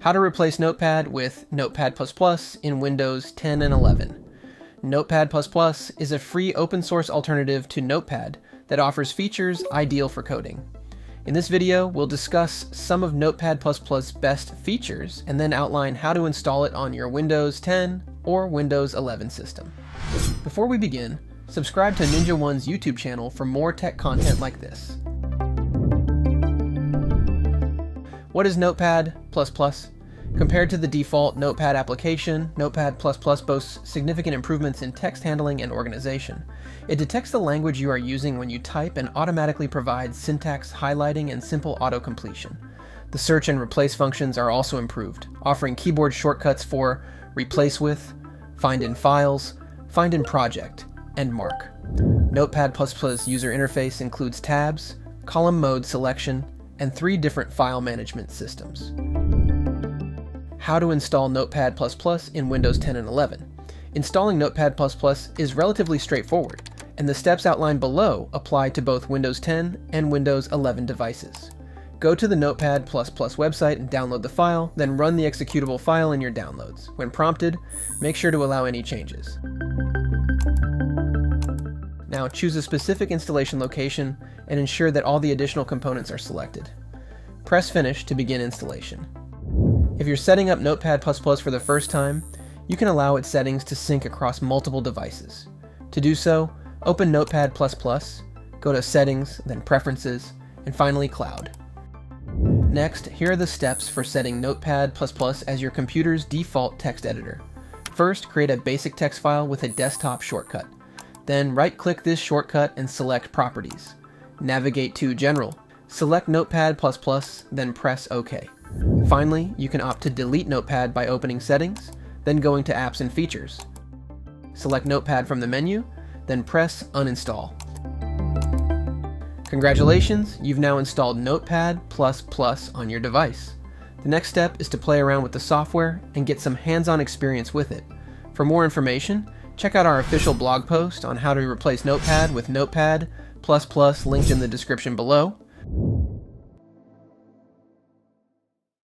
How to replace Notepad with Notepad++ in Windows 10 and 11. Notepad++ is a free open source alternative to Notepad that offers features ideal for coding. In this video, we'll discuss some of Notepad++'s best features and then outline how to install it on your Windows 10 or Windows 11 system. Before we begin, subscribe to NinjaOne's YouTube channel for more tech content like this. What is Notepad++? Compared to the default Notepad application, Notepad++ boasts significant improvements in text handling and organization. It detects the language you are using when you type and automatically provides syntax highlighting and simple auto-completion. The search and replace functions are also improved, offering keyboard shortcuts for replace with, find in files, find in project, and mark. Notepad++'s user interface includes tabs, column mode selection, and 3 different file management systems. How to install Notepad++ in Windows 10 and 11. Installing Notepad++ is relatively straightforward, and the steps outlined below apply to both Windows 10 and Windows 11 devices. Go to the Notepad++ website and download the file, then run the executable file in your downloads. When prompted, make sure to allow any changes. Now choose a specific installation location and ensure that all the additional components are selected. Press Finish to begin installation. If you're setting up Notepad++ for the first time, you can allow its settings to sync across multiple devices. To do so, open Notepad++, go to Settings, then Preferences, and finally Cloud. Next, here are the steps for setting Notepad++ as your computer's default text editor. First, create a basic text file with a desktop shortcut. Then right-click this shortcut and select Properties. Navigate to General. Select Notepad++, then press OK. Finally, you can opt to delete Notepad by opening Settings, then going to Apps and Features. Select Notepad from the menu, then press Uninstall. Congratulations, you've now installed Notepad++ on your device. The next step is to play around with the software and get some hands-on experience with it. For more information, check out our official blog post on how to replace Notepad with Notepad++ linked in the description below.